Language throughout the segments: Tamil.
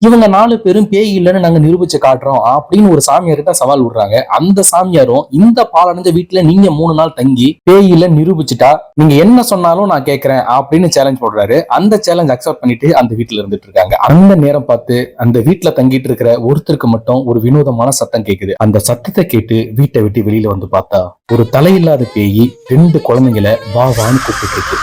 இவங்க 4 பேரும் பேய் இல்லைன்னு நாங்க நிரூபிச்சு காட்டுறோம் அப்படின்னு ஒரு சாமியார்கிட்ட சவால் விடுறாங்க. அந்த சாமியாரும் இந்த பாலடைஞ்ச வீட்டுல நீங்க 3 நாள் தங்கி பேய் இல்லைன்னு நிரூபிச்சுட்டா நீங்க என்ன சொன்னாலும் நான் கேட்கிறேன் அப்படின்னு சேலஞ்ச் போடுறாரு. அந்த சேலஞ்ச் அக்செப்ட் பண்ணிட்டு அந்த வீட்டுல இருந்துட்டு இருக்காங்க. அந்த நேரம் பார்த்து அந்த வீட்டுல தங்கிட்டு இருக்கிற ஒருத்தருக்கு மட்டும் ஒரு வினோதமான சத்தம் கேக்குது. அந்த சத்தத்தை கேட்டு வீட்டை விட்டு வெளியில வந்து பார்த்தா ஒரு தலையில்லாத பேய் 2 குழந்தைங்களை வா வான்னு கூப்பிட்டு இருக்கு.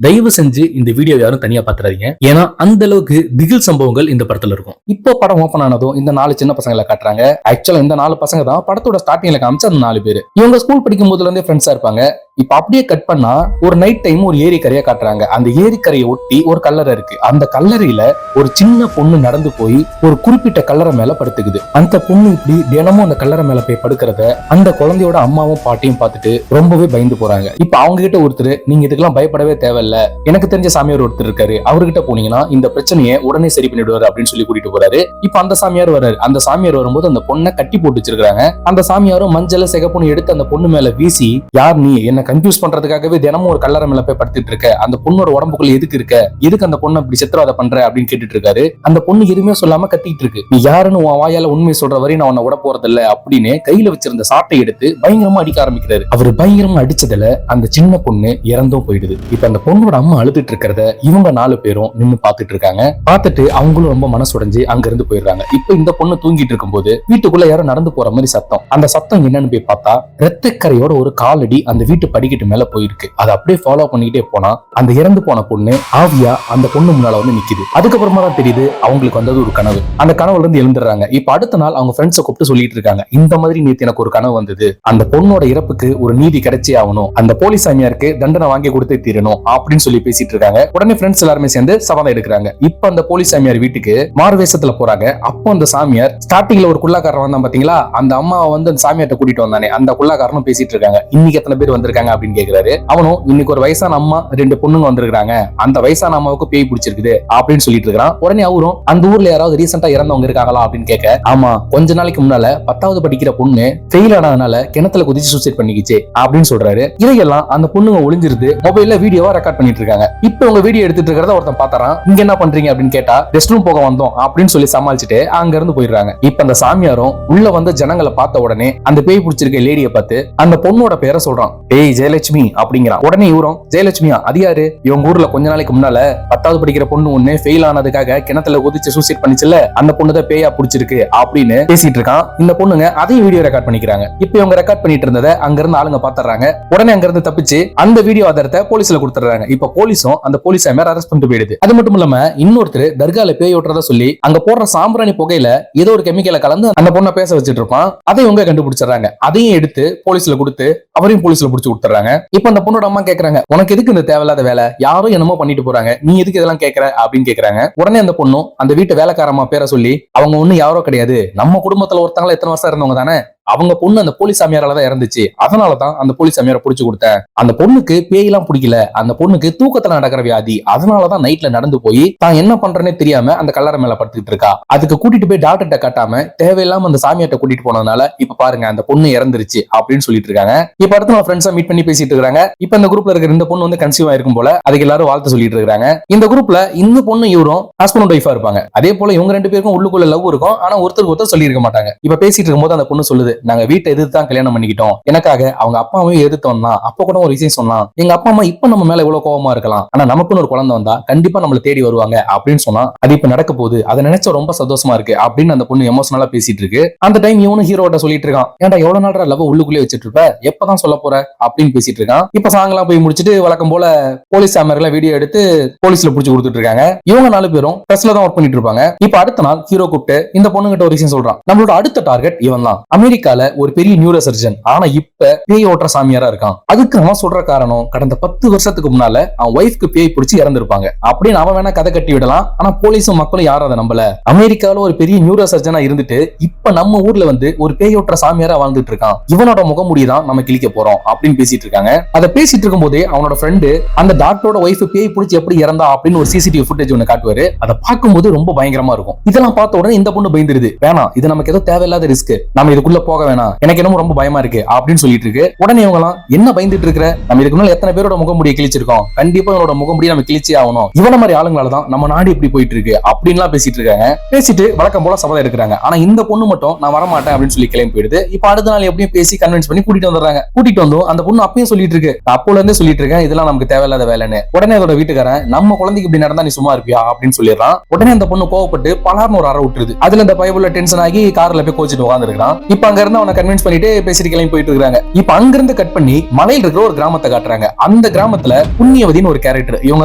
தயவு செஞ்சு இந்த வீடியோ யாரும் தனியா பாத்துறாதீங்க. ஏன்னா அந்த அளவுக்கு திகில் சம்பவங்கள் இந்த படத்துல இருக்கும். இப்போ படம் ஓபன் ஆனதும் இந்த 4 சின்ன பசங்களை காட்டுறாங்க. ஆக்சுவலா இந்த 4 பசங்க தான் படத்தோட ஸ்டார்டிங்ல காமிச்ச அந்த 4 பேரு. இவங்க ஸ்கூல் படிக்கும் போதுல இருந்தே ஃப்ரெண்ட்ஸா இருப்பாங்க. இப்ப அப்படியே கட் பண்ணா ஒரு நைட் டைம் ஒரு ஏரிக்கரையை காட்டுறாங்க. அந்த ஏரிக்கரையை ஒட்டி ஒரு கல்லறை இருக்கு. அந்த கல்லறையில ஒரு சின்ன பொண்ணு நடந்து போய் ஒரு குறிப்பிட்ட கல்லறை மேல படுத்துக்குது. அந்த பொண்ணு இப்படி தினமும் அந்த கல்லறை மேல போய் படுக்கிறத அந்த குழந்தையோட அம்மாவும் பாட்டியும் பார்த்துட்டு ரொம்பவே பயந்து போறாங்க. இப்ப அவங்க கிட்ட ஒருத்தர், நீங்க இதுக்கெல்லாம் பயப்படவே தேவையில்ல, எனக்கு தெரிஞ்ச சாமியார் ஒருத்தர் இருக்காரு, அவர்கிட்ட போனீங்கன்னா இந்த பிரச்சனையை உடனே சரி பண்ணிடுவாரு அப்படின்னு சொல்லி கூட்டிட்டு போறாரு. இப்ப அந்த சாமியார் வர்றாரு. அந்த சாமியார் வரும்போது அந்த பொண்ணை கட்டி போட்டு வச்சிருக்காங்க. அந்த சாமியாரும் மஞ்சள் சிகப்புன்னு எடுத்து அந்த பொண்ணு மேல வீசி, யார் நீ, என்ன கன்ஃபியூஸ் பண்றதுக்காகவே தினமும் ஒரு கல்லறை மேல போய் படுத்துட்டு இருக்க, அந்த பொண்ணோட உடம்புக்குள்ள எதுக்கு இருக்க, எதுக்கு அந்த பொண்ணை இப்படி சித்திரவதை பண்ற அப்படின்னு கேட்டுட்டு இருக்காரு. அந்த பொண்ணு எதுவுமே சொல்லாம கத்திட்டு இருக்கு. நீ யாருன்னு உன் வாயால உண்மை சொல்ற வரை நான் உன்னை விட போறதில்ல அப்படின்னு கையில வச்சிருந்த சாட்டை எடுத்து பயங்கரமா அடிக்க ஆரம்பிக்கிறாரு. அவர் பயங்கரமா அடிச்சதுல அந்த சின்ன பொண்ணு இறந்தும் போயிடுது. இப்ப அந்த பொண்ணோட அம்மா அழுதுட்டு இருக்கிறத இவங்க 4 பேரும் நின்னு பாத்துட்டு இருக்காங்க. பார்த்துட்டு அவங்களும் ரொம்ப மனசுடைஞ்சு அங்க இருந்து போயிடுறாங்க. இப்ப இந்த பொண்ணு தூங்கிட்டு இருக்கும்போது வீட்டுக்குள்ள யாரும் நடந்து போற மாதிரி சத்தம். அந்த சத்தம் என்னன்னு போய் பார்த்தா ரத்தக்கரையோட ஒரு காலடி அந்த வீட்டு படிக்கட்டு மேல போயிருக்கு. அதை அப்படியே ஃபாலோ பண்ணிக்கிட்டே போனா அந்த இறந்து போன பொண்ணு ஆவியா அந்த பொண்ணு முன்னால வந்து நிக்குது. அதுக்கப்புறமா தான் தெரியுது அவங்களுக்கு வந்தது ஒரு கனவு. அந்த கனவுல இருந்து எழுந்துடுறாங்க. இப்ப அடுத்த நாள் அவங்க ஃப்ரெண்ட்ஸை கூப்பிட்டு சொல்லிட்டு இருக்காங்க, இந்த மாதிரி நேத்து எனக்கு ஒரு கனவு வந்தது, அந்த பொண்ணோட இறப்புக்கு ஒரு நீதி கிடைச்சே ஆகணும், அந்த போலீஸ் சாமியாருக்கு தண்டனை வாங்கி கொடுத்தே தீரணும் அப்படின்னு சொல்லி பேசிட்டு இருக்காங்க. உடனே ஃப்ரெண்ட்ஸ் எல்லாருமே சேர்ந்து சவாலை எடுக்கிறாங்க. இப்ப அந்த போலீஸ் சாமியார் வீட்டுக்கு மாறுவேஷத்துல போறாங்க. அப்போ அந்த சாமியார் ஸ்டார்டிங்ல ஒரு குள்ளாக்காரன் வந்தான் பாத்தீங்களா, அந்த அம்மாவை வந்து அந்த சாமியார்ட்ட கூட்டிட்டு வந்தானே, அந்த குள்ளாக்காரனும் பேசிட்டு இருக்காங்க. இன்னைக்கு எத்தனை பேர் வந்திருக்காங்க அப்படின்னு கேக்குறாரு. அவனும் இன்னைக்கு ஒரு வயசான அம்மா 2 பொண்ணுங்க வந்திருக்காங்க, அந்த வயசான அம்மாவுக்கு பேய் பிடிச்சிருக்குது அப்படின்னு சொல்லிட்டு இருக்கான். உடனே அவரும் அந்த ஊர்ல யாராவது ரீசெண்டா இறந்தவங்க இருக்காங்களா அப்படின்னு கேட்க, ஆமா கொஞ்ச நாளைக்கு முன்னால 10வது படிக்கிற பொண்ணு ஃபெயில் ஆனதுனால கிணத்துல குதிச்சு சூசைட் பண்ணிக்கிச்சு அப்படின்னு சொல்றாரு. இதையெல்லாம் அந்த பொண்ணுங்க ஒளிஞ்சிருந்து மொபைல்ல வீடியோவா ரெக்கார்ட் பண்ணிட்டு இருக்காங்க. இப்ப உங்க வீடியோ எடுத்துட்டு இருக்கிறத ஒருத்தன் பாத்தாரான். இங்க என்ன பண்றீங்க அப்படின்னு கேட்டா ரெஸ்ட் ரூம் போக வந்தோம் அப்படின்னு சொல்லி சமாளிச்சுட்டு அங்க இருந்து போயிடுறாங்க. இப்ப அந்த சாமியாரும் உள்ள வந்த ஜனங்களை பார்த்த உடனே அந்த பேய் பிடிச்சிருக்க லேடியை பார்த்து அந்த பொண்ணோட பேரை சொல்றான், பேய் ஜெயலட்சுமி அப்படிங்கிறான். உடனே இவரும், ஜெயலட்சுமியா அது யாரு, இவங்க ஊர்ல கொஞ்ச நாளைக்கு முன்னால 10வது படிக்கிற பொண்ணு ஒண்ணு ஃபெயில் ஆனதுக்காக கிணத்துல குதிச்சு சூசைட் பண்ணிச்சுல, அந்த பொண்ணு தான் பேயா பிடிச்சிருக்கு அப்படின்னு பேசிட்டு இருக்கான். இந்த பொண்ணுங்க அதையும் வீடியோ ரெக்கார்ட் பண்ணிக்கிறாங்க. இப்ப இவங்க ரெக்கார்ட் பண்ணிட்டு இருந்ததை அங்க இருந்து ஆளுங்க பாத்துறாங்க. உடனே அங்க இருந்து தப்பிச்சு அந்த வீடியோ ஆதாரத்தை போலீஸ்ல கொடுத்துறாங்க. இப்ப போலீஸும் அந்த போலீஸ் சாமியார் அரெஸ்ட் பண்ணிட்டு போயிடுது. அது மட்டும் இல்லாம இன்னொருத்தர் தர்கால பேய் ஓட்டுறதா சொல்லி அங்க போடுற சாம்பிராணி புகையில ஏதோ ஒரு கெமிக்கலை கலந்து அந்த பொண்ணை பேச வச்சிட்டு இருப்பான். அதை இவங்க கண்டுபிடிச்சாங்க. அதையும் எடுத்து போலீஸ்ல கொடுத்து அவரையும் போலீஸ்ல புடிச்சு கொடுத்துறாங்க. இப்ப அந்த பொண்ணோட அம்மா கேக்குறாங்க, உனக்கு எதுக்கு இந்த தேவையில்லாத வேலை, யாரும் என்னமோ பண்ணிட்டு போறாங்க, நீ எதுக்கு இதெல்லாம் கேட்கற அப்படின்னு கேக்குறாங்க. உடனே அந்த பொண்ணும் அந்த வீட்டு வேலைக்காரம்மா பேரை சொல்லி, அவங்க ஒண்ணு யாரோ கிடையாது, நம்ம குடும்பத்துல ஒருத்தங்களா எத்தனை வருஷம் இருந்தவங்க தானே, அவங்க பொண்ணு அந்த போலீஸ் சாமியாரால தான் இறந்துச்சு, அதனாலதான் அந்த போலீஸ் சாமியாரை புடிச்சு கொடுத்தேன். அந்த பொண்ணுக்கு பேயெல்லாம் பிடிக்கல, அந்த பொண்ணுக்கு தூக்கத்துல நடக்கிற வியாதி, அதனாலதான் நைட்ல நடந்து போய் தான் என்ன பண்றேன்னே தெரியாம அந்த கல்லறை மேல படுத்துட்டு இருக்கா. அதுக்கு கூட்டிட்டு போய் டாக்டர்கிட்ட காட்டாம தேவையில்லாம அந்த சாமியார்ட்ட கூட்டிட்டு போனதுனால இப்ப பாருங்க அந்த பொண்ணு இறந்துருச்சு அப்படின்னு சொல்லிட்டு இருக்காங்க. இப்ப அடுத்து நம்ம ஃப்ரெண்ட்ஸா மீட் பண்ணி பேசிட்டு இருக்காங்க. இப்ப இந்த குரூப்ல இருக்கிற இந்த பொண்ணு வந்து கன்சீவ் ஆயிருக்கும் போல, அதுக்கு எல்லாரும் வாழ்த்து சொல்லிட்டு இருக்காங்க. இந்த குரூப்ல இந்த பொண்ணு இவரும் ஹஸ்பண்ட் ஒய்ஃபா இருப்பாங்க. அதே போல இவங்க 2 பேருக்கும் உள்ளுக்குள்ள லவ் இருக்கும். ஆனா ஒருத்தருக்கு ஒருத்தர் சொல்லி இருக்க மாட்டாங்க. இப்ப பேசிட்டு இருக்கும்போது அந்த பொண்ணு சொல்லுது, நாங்க வீட்டை எதிர்த்து கல்யாணம் பண்ணிக்கிட்டோம், எனக்காக அவங்க அப்பாவையும் எதிர்த்து வந்தான், அப்ப கூட ஒரு விஷயம் சொன்னான், எங்க அப்பா அம்மா இப்ப நம்ம மேல இவ்வளவு கோபமா இருக்கலாம், ஆனா நமக்குன்னு ஒரு குழந்தை வந்தா கண்டிப்பா நம்மள தேடி வருவாங்க அப்படின்னு சொன்னா, அது இப்ப நடக்க போகுது, அதை நினைச்ச ரொம்ப சந்தோஷமா இருக்கு அப்படின்னு அந்த பொண்ணு எமோஷனலா பேசிட்டு இருக்கு. அந்த டைம் இவனும் ஹீரோட்ட சொல்லிட்டு இருக்கான், ஏன்டா எவ்வளவு நாள் லவ் உள்ளுக்குள்ளே வச்சிட்டு இருப்ப, எப்பதான் சொல்ல போற அப்படின்னு பேசிட்டு இருக்கான். இப்ப சாங்கெல்லாம் போய் முடிச்சுட்டு வழக்கம் போல போலீஸ் சாமியார்ல வீடியோ எடுத்து போலீஸ்ல புடிச்சு கொடுத்துட்டு இருக்காங்க. இவங்க 4 பேரும் பிரஸ்ல தான் ஒர்க் பண்ணிட்டு இருப்பாங்க. இப்ப அடுத்த நாள் ஹீரோ கூப்பிட்டு இந்த பொண்ணுகிட்ட ஒரு விஷயம் சொல்றான், நம்மளோட அடுத்த டார்கெட் இவன் தான், அமெரிக்கால அமெரிக்கால ஒரு பெரிய நியூரோ சர்ஜன், ஆனா இப்ப பேய் ஓட்டுற சாமியாரா இருக்கான். அதுக்கு அவன் சொல்ற காரணம், கடந்த 10 வருஷத்துக்கு முன்னால அவன் ஒய்ஃப்க்கு பேய் பிடிச்சி இறந்திருப்பாங்க அப்படின்னு அவன் வேணா கதை கட்டி விடலாம். ஆனா போலீஸும் மக்களும் யாரும் அதை நம்பல. அமெரிக்கால ஒரு பெரிய நியூரோ சர்ஜனா இருந்துட்டு இப்ப நம்ம ஊர்ல வந்து ஒரு பேய் ஓட்டுற சாமியாரா வாழ்ந்துட்டு இருக்கான். இவனோட முகமுடிதான் நம்ம கிழிக்க போறோம் அப்படின்னு பேசிட்டு இருக்காங்க. அதை பேசிட்டு இருக்கும் போதே அவனோட ஃப்ரெண்டு அந்த டாக்டரோட ஒய்ஃப் பேய் பிடிச்சி எப்படி இறந்தா அப்படின்னு ஒரு சிசிடிவி ஃபுட்டேஜ் ஒன்னு காட்டுவாரு. அதை பார்க்கும்போது ரொம்ப பயங்கரமா இருக்கும். இதெல்லாம் பார்த்த உடனே இந்த பொண்ணு பயந்துருது. வேணாம், இது நமக்கு ஏதோ தேவையில்லாத ரிஸ்க், நம்ம இதுக்குள்ள போக வேணாம், எனக்கு என்னமோ ரொம்ப பயமா இருக்கு அப்படின்னு சொல்லிட்டு இருக்கு. உடனே இவங்கலாம் என்ன பயந்துட்டு இருக்கிற, நம்ம இதுக்கு முன்னால எத்தனை பேரோட முகமுடியை கிழிச்சிருக்கோம், கண்டிப்பா இவனோட முகமுடியை நம்ம கிழிச்சே ஆகணும், இவன மாதிரி ஆளுங்களால தான் நம்ம நாடு இப்படி போயிட்டு இருக்கு அப்படின்லாம் பேசிட்டு இருக்காங்க. பேசிட்டு வழக்கம் போல சபதம் எடுக்கிறாங்க. ஆனா இந்த பொண்ணு மட்டும் நான் வரமாட்டேன் அப்படின்னு சொல்லி கிளம்பி போயிடுது. இப்ப அடுத்த நாள் எப்படியும் பேசி கன்வின்ஸ் பண்ணி கூட்டிட்டு வந்துடுறாங்க. கூட்டிட்டு வந்து அந்த பொண்ணு அப்பயும் சொல்லிட்டு இருக்கு, அப்போல இருந்தே சொல்லிட்டு இருக்கேன் இதெல்லாம் நமக்கு தேவையில்லாத வேலைன்னு. உடனே அதோட வீட்டுக்காரன், நம்ம குழந்தைக்கு இப்படி நடந்தா நீ சும்மா இருப்பியா அப்படின்னு சொல்லிடுறான். உடனே அந்த பொண்ணு கோவப்பட்டு பலார்னு ஒரு அறை விட்டுருது. அதுல இந்த பைபிள்ல டென்ஷன் ஆகி கார்ல போய் கோச்சிட்டு உட்காந்துருக்கான். இப்ப அங்க இருந்து அவனை கன்வின்ஸ் பண்ணிட்டு பேசிட்டு கிளம்பி போயிட்டு இருக்காங்க. இப்ப அங்கிருந்து கட் பண்ணி மலையில இருக்கிற ஒரு கிராமத்தை காட்டுறாங்க. அந்த கிராமத்துல புண்ணியவதின்னு ஒரு கேரக்டர், இவங்க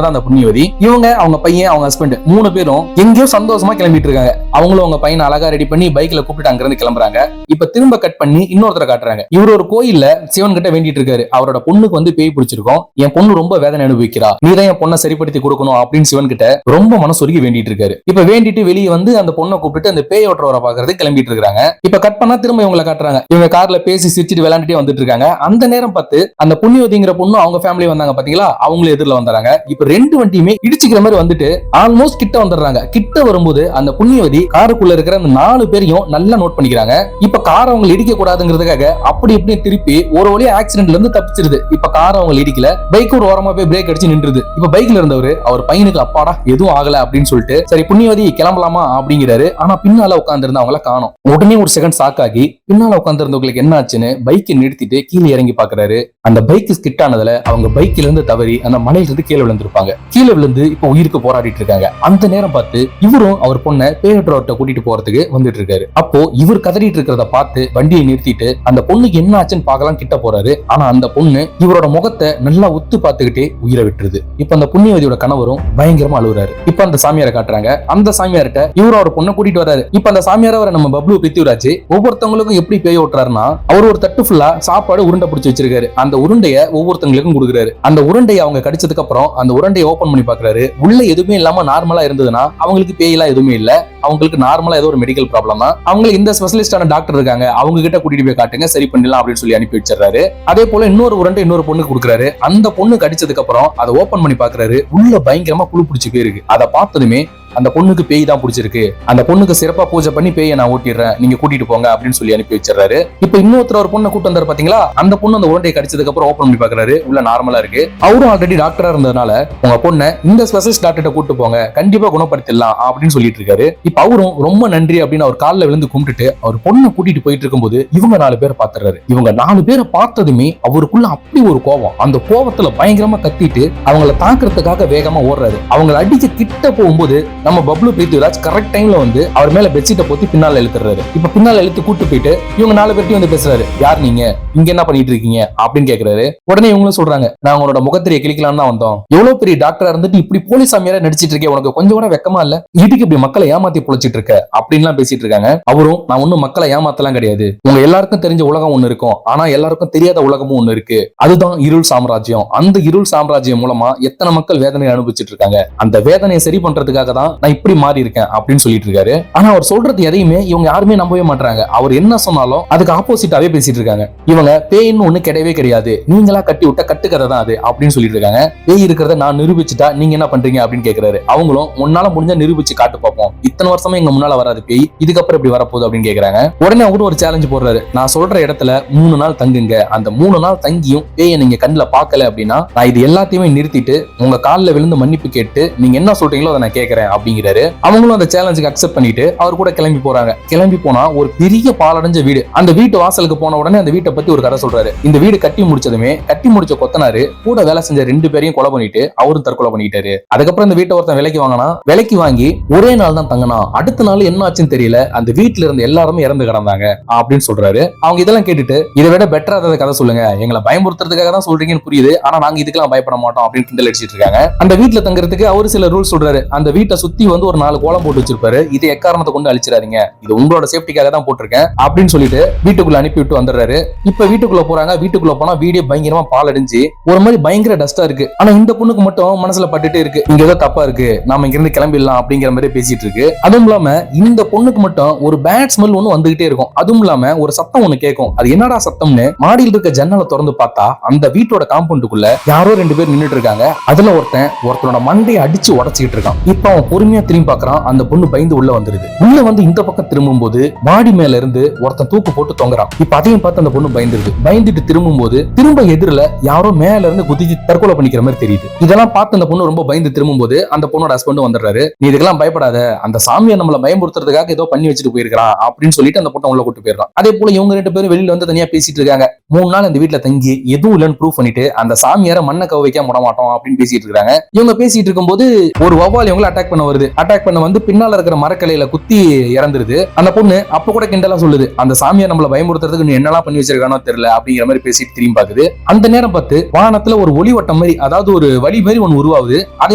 தான் அந்த புண்ணியவதி. இவங்க, அவங்க பையன், அவங்க ஹஸ்பண்ட் 3 பேரும் எங்கேயோ சந்தோஷமா கிளம்பிட்டு இருக்காங்க. அவங்களும் அவங்க பையனை அழகா ரெடி பண்ணி பைக்ல கூப்பிட்டு அங்க இருந்து கிளம்புறாங்க. இப்ப திரும்ப கட் பண்ணி இன்னொருத்தர காட்டுறாங்க. இவர் ஒரு கோயில்ல சிவன் கிட்ட வேண்டிட்டு இருக்காரு. அவரோட பொண்ணுக்கு வந்து பேய் பிடிச்சிருக்கும், என் பொண்ணு ரொம்ப வேதனை அனுபவிக்கிறா, நீதான் என் பொண்ணை சரிப்படுத்தி கொடுக்கணும் அப்படின்னு சிவன் கிட்ட ரொம்ப மனசுருகி வேண்டிட்டு இருக்காரு. இப்ப வேண்டிட்டு வெளியே வந்து அந்த பொண்ணை கூப்பிட்டு அந்த பேய் ஓட்டுறவரை பாக்குறது கிளம்பிட்டு இருக்காங்க. இப்ப கட் பண்ணா திரும்ப இவங்களை காட்டுறாங்க. இவங்க கார்ல பேசி சிரிச்சிட்டு விளையாண்டுட்டே வந்துட்டு இருக்காங்க. அந்த நேரம் பார்த்து அந்த புண்ணியவதிங்கிற பொண்ணு அவங்க ஃபேமிலி வந்தாங்க பாத்தீங்களா, அவங்களும் எதிரில வந்தாங்க. இப்ப 2 வண்டியுமே இடிச்சுக்கிற மாதிரி வந்துட்டு ஆல்மோஸ்ட் கிட்ட வந்துடுறாங்க. கிட்ட வரும்போது அந்த புண்ணியவதி காருக்குள்ள இருக்கிற அந்த 4 பேரையும் நல்லா நோட் பண்ணிக்கிறாங்க. இப்ப கார் அவங்க இடிக்க கூடாதுங்கிறதுக்காக அப்படி இப்படி திருப்பி ஒரு வழியா ஆக்சிடென்ட்ல இருந்து தப்பிச்சிருது. இப்ப கார் அவங்க இடிக்கல, பைக் ஒரு ஓரமா போய் பிரேக் அடிச்சு நின்றுது. இப்ப பைக்ல இருந்தவரு அவர் பையனுக்கு அப்பாடா எதுவும் ஆகல அப்படின்னு சொல்லிட்டு சரி புண்ணியவதி கிளம்பலாமா அப்படிங்கிறாரு. ஆனா பின்னால உட்கார்ந்து இருந்தவங்கள காணோம். உடனே ஒரு செகண்ட் ஷாக் ஆகி பின்னால உட்கார்ந்து இருந்தவங்களுக்கு என்ன ஆச்சுன்னு பைக்கை நிறுத்திட்டு கீழே இறங்கி பாக்குறாரு. அந்த பைக் ஸ்கிட் ஆனதுல அவங்க பைக்ல இருந்து தவறி அந்த மலையில இருந்து கீழே விழுந்திருப்பாங்க. கீழே விழுந்து இப்ப உயிருக்கு போராடிட்டு இருக்காங்க. அந்த நேரம் பார்த்து இவரும் அவர் பொண்ணை பேயோட்டர்கிட்ட கூட்டிட்டு போறதுக்கு வந்துட்டு இருக்காரு. அப்போ இவர் கதறிட்டு இருக்கிறத பார்த்து வண்டியை நிறுத்திட்டு அந்த பொண்ணுக்கு என்ன ஆச்சுன்னு பார்க்கலாம் கிட்ட போறாரு. ஆனா அந்த பொண்ணு இவரோட முகத்தை நல்லா உத்து பார்த்துக்கிட்டே உயிரை விட்டுருது. இப்ப அந்த புண்ணியவதியோட கணவரும் பயங்கரமா அழுகுறாரு. இப்ப அந்த சாமியாரை காட்டுறாங்க. அந்த சாமியார்ட்ட இவரும் அவர் பொண்ணை கூட்டிட்டு வராரு. இப்ப அந்த சாமியார வர நம்ம பப்ளு பித்திவராஜ் ஒவ்வொருத்தவங்களுக்கும் எப்படி பேய் ஓட்டுறாருன்னா, அவர் ஒரு தட்டு ஃபுல்லா சாப்பாடு உருண்டை பிடிச்சி வச்சிருக்காரு. அந்த உருண்டைய ஒவ்வொருத்தவங்களுக்கும் கொடுக்குறாரு. அந்த உருண்டையை அவங்க கடிச்சதுக்கு அப்புறம் அந்த உருண்டையை ஓபன் பண்ணி பாக்குறாரு. உள்ள எதுவுமே இல்லாம நார்மலா இருந்ததுன்னா அவங்களுக்கு பேயெல்லாம் எதுவுமே இல்ல, அவங்களுக்கு நார்மலா ஏதோ ஒரு மெடிக்கல் ப்ராப்ளம் தான். அவங்களுக்கு இந்த ஸ்பெஷலிஸ்டான டாக்டர் இருக்காங்க, அவங்க கிட்ட கூட்டிட்டு போய் காட்டுங்க, சரி பண்ணலாம் அப்படின்னு சொல்லி அனுப்பி வச்சிடறாரு. அதே போல இன்னொரு உருண்டை இன்னொரு பொண்ணு கொடுக்குறாரு. அந்த பொண்ணு கடிச்சதுக்கு அப்புறம் அதை ஓபன் பண்ணி பாக்குறாரு. உள்ள பயங்கரமா புழு பிடிச்சி போயிருக்கு. அதை பார்த்ததுமே அந்த பொண்ணுக்கு பேய் தான் பிடிச்சிருக்கு, அந்த பொண்ணுக்கு சிறப்பா பூஜை பண்ணி பேயை நான் ஓட்டிடுறேன், நீங்க கூட்டிட்டு போங்க அப்படின்னு சொல்லி அனுப்பி வச்சிடறாரு. இப்ப இன்னொருத்தர் ஒரு பொண்ணை கூட்டு வந்தாரு பாத்தீங்களா, அந்த பொண்ணு அந்த உருண்டையை கடிச்சதுக்கு அப்புறம் ஓபன் பண்ணி பாக்குறாரு. உள்ள நார்மலா இருக்கு. அவரும் ஆல்ரெடி டாக்டரா இருந்ததுனால உங்க பொண்ணை இந்த ஸ்பெஷலிஸ்ட் டாக்டர்கிட்ட கூட்டு போங்க, கண்டிப்பா குணப்படுத்திடலாம் அப்படின்னு சொல்லிட்டு இருக்காரு. இப்ப அவரும் ரொம்ப நன்றி அப்படின்னு அவர் காலில் விழுந்து கும்பிட்டுட்டு அவர் பொண்ணை கூட்டிட்டு போயிட்டு இருக்கும்போது இவங்க 4 பேரை பாத்துறாரு. இவங்க 4 பேரை பார்த்ததுமே அவருக்குள்ள அப்படி ஒரு கோபம், அந்த கோபத்துல பயங்கரமா கத்திட்டு அவங்கள தாக்குறதுக்காக வேகமா ஓடுறாரு. அவங்களை அடிச்சு கிட்ட போகும்போது நம்ம பப்ளு பிரித்விராஜ் கரெக்ட் டைம்ல வந்து அவர் மேல பெட்ஷீட்டை போத்தி பின்னால இழுத்துறாரு. இப்ப பின்னால இழுத்து கூட்டு போயிட்டு இவங்க 4 பேர்ட்டையும் வந்து பேசுறாரு. யார் நீங்க, இங்க என்ன பண்ணிட்டு இருக்கீங்க அப்படின்னு கேக்குறாரு. உடனே இவங்களும் சொல்றாங்க, நான் உங்களோட முகத்திரையை கிளிக்கலான்னு தான் வந்தோம், எவ்வளவு பெரிய டாக்டரா இருந்துட்டு இப்படி போலீஸ் சாமியாரா நடிச்சிட்டு இருக்கேன், உனக்கு கொஞ்சம் கூட வெக்கமா இல்ல, இதுக்கு இப்படி மக்களை ஏமாத்தி பொழைச்சிட்டு இருக்க அப்படின்லாம் பேசிட்டு இருக்காங்க. அவரும் நான் ஒன்னும் மக்களை ஏமாத்தலாம் கிடையாது, உங்க எல்லாருக்கும் தெரிஞ்ச உலகம் ஒண்ணு இருக்கும், ஆனா எல்லாருக்கும் தெரியாத உலகமும் ஒண்ணு இருக்கு, அதுதான் இருள் சாம்ராஜ்யம். அந்த இருள் சாம்ராஜ்யம் மூலமா எத்தனை மக்கள் வேதனை அனுபவிச்சுட்டு இருக்காங்க, அந்த வேதனையை சரி பண்றதுக்காக தான் நான் இப்படி மாறி இருக்கேன் அப்படின்னு சொல்லிட்டு இருக்காரு. ஆனா அவர் சொல்றது எதையுமே இவங்க யாருமே நம்பவே மாட்டாங்க. அவர் என்ன சொன்னாலும் அதுக்கு ஆப்போசிட்டாவே பேசிட்டு இருக்காங்க. இவங்க பேயின்னு ஒண்ணு கிடையவே கிடையாது, நீங்களா கட்டி விட்ட கட்டுக்கதை தான் அது அப்படின்னு சொல்லிட்டு இருக்காங்க. பேய் இருக்கிறத நான் நிரூபிச்சுட்டா நீங்க என்ன பண்றீங்க அப்படின்னு கேக்குறாரு. அவங்களும் முன்னால முடிஞ்சா நிரூபிச்சு காட்டு பார்ப்போம், இத்தனை வருஷமா எங்க முன்னால வராது பேய், இதுக்கப்புறம் எப்படி வரப்போகுது அப்படின்னு கேக்குறாங்க. உடனே அவரும் ஒரு சேலஞ்ச் போடுறாரு. நான் சொல்ற இடத்துல 3 நாள் தங்குங்க, அந்த 3 நாள் தங்கியும் பேயை நீங்க கண்ணுல பாக்கல அப்படின்னா நான் இது எல்லாத்தையுமே நிறுத்திட்டு உங்க காலில் விழுந்து மன்னிப்பு கேட்டு நீங்க என்ன சொல்றீங்களோ அதை நான் கேட்கறேன் அப்படிங்கிறாரு. அவங்களும் அந்த சேலஞ்சுக்கு அக்செப்ட் பண்ணிட்டு அவர் கூட கிளம்பி போறாங்க. கிளம்பி போனா ஒரு பெரிய பாலடைஞ்ச வீடு. அந்த வீட்டு வாசலுக்கு போன உடனே அந்த வீட்டை பத்தி ஒரு கதை சொல்றாரு. இந்த வீடு கட்டி முடிச்சதுமே கட்டி முடிச்ச கொத்தனாரு கூட வேலை செஞ்ச 2 பேரையும் கொலை பண்ணிட்டு அவரும் தற்கொலை பண்ணிட்டாரு. அதுக்கப்புறம் இந்த வீட்டை ஒருத்தன் விலைக்கு வாங்கினா, விலைக்கு வாங்கி ஒரே நாள் தான் தங்கினா, அடுத்த நாள் என்ன ஆச்சுன்னு தெரியல, அந்த வீட்டுல இருந்து எல்லாருமே இறந்து கிடந்தாங்க அப்படின்னு சொல்றாரு. அவங்க இதெல்லாம் கேட்டுட்டு இதை விட பெட்டரா ஏதாவது கதை சொல்லுங்க, எங்களை பயமுறுத்துறதுக்காக தான் சொல்றீங்கன்னு புரியுது, ஆனா நாங்க இதுக்கெல்லாம் பயப்பட மாட்டோம் அப்படின்னு கிண்டல் அடிச்சிட்டு இருக்காங்க. அந்த வீட்டுல தங்குறதுக்கு அவரு சில ரூல்ஸ் சொல்றாரு. அந்த வீட்டை சுத்தி சுத்தி வந்து ஒரு 4 கோலம் போட்டு வச்சிருப்பாரு. இதை எக்காரணத்தை கொண்டு அழிச்சிடாதீங்க, இது உங்களோட சேஃப்டிக்காக தான் போட்டிருக்கேன் அப்படின்னு சொல்லிட்டு வீட்டுக்குள்ள அனுப்பி விட்டு வந்துடுறாரு. இப்ப வீட்டுக்குள்ள போறாங்க. வீட்டுக்குள்ள போனா வீடியோ பயங்கரமா பால் அடிஞ்சு ஒரு மாதிரி பயங்கர டஸ்டா இருக்கு. ஆனா இந்த பொண்ணுக்கு மட்டும் மனசுல பட்டுட்டே இருக்கு, இங்க ஏதோ தப்பா இருக்கு, நாம இங்க இருந்து கிளம்பிடலாம் அப்படிங்கிற மாதிரி பேசிட்டு இருக்கு. அதுவும் இல்லாம இந்த பொண்ணுக்கு மட்டும் ஒரு பேட் ஸ்மெல் ஒண்ணு வந்துகிட்டே இருக்கும். அதுவும் இல்லாம ஒரு சத்தம் ஒண்ணு கேட்கும். அது என்னடா சத்தம்னு மாடியில் இருக்க ஜன்னலை திறந்து பார்த்தா அந்த வீட்டோட காம்பவுண்டுக்குள்ள யாரோ 2 பேர் நின்னுட்டு இருக்காங்க. அதுல ஒருத்தனோட மண்டையை அடிச்சு உடச்சிட்டு இருக்கான். இப்ப அவன் பொறுமையா திரும்பி பாக்குறான். அந்த பொண்ணு பயந்து உள்ள வந்துருது. உள்ள வந்து இந்த பக்கம் திரும்பும் போது மாடி மேல இருந்து ஒருத்தன் தூக்கு போட்டு தொங்குறான். இப்ப அதையும் பார்த்து அந்த பொண்ணு பயந்துருது. பயந்துட்டு திரும்பும் போது திரும்ப எதிரில யாரோ மேல இருந்து குதிச்சு தற்கொலை பண்ணிக்கிற மாதிரி தெரியுது. இதெல்லாம் பார்த்து அந்த பொண்ணு ரொம்ப பயந்து திரும்பும் போது அந்த பொண்ணோட ஹஸ்பண்ட் வந்துடுறாரு. நீ இதுக்கெல்லாம் பயப்படாத, அந்த சாமியை நம்மள பயமுறுத்துறதுக்காக ஏதோ பண்ணி வச்சுட்டு போயிருக்கான் அப்படின்னு சொல்லிட்டு அந்த பொண்ணை உள்ள கூட்டு போயிடறான். அதே போல இவங்க 2 பேரும் வெளியில வந்து தனியா பேசிட்டு இருக்காங்க. 3 நாள் அந்த வீட்டுல தங்கி எதுவும் இல்லைன்னு ப்ரூவ் பண்ணிட்டு அந்த சாமியார மண்ணை கவ வைக்க முட மாட்டோம் அப்படின்னு பேசிட்டு இருக்காங்க. இவங்க பேசிட்டு இருக்கும்போது ஒரு வௌவால் இவங்களை அட்டாக் பண்ண வருது. அட்டாக் பண்ண வந்து பின்னால இருக்கிற மரக்கலையில குத்தி இறந்துருது. அந்த பொண்ணு அப்ப கூட கிண்டலா சொல்லுது, அந்த சாமியார் நம்மள பயமுறுத்துறதுக்கு நீ என்னெல்லாம் பண்ணி வச்சிருக்கானோ தெரியல அப்படிங்கிற மாதிரி பேசிட்டு திரும்பி பாக்குது. அந்த நேரம் பார்த்து வானத்துல ஒரு ஒளிவட்டம் மாதிரி, அதாவது ஒரு வழி மாதிரி ஒன்னு உருவாகுது. அது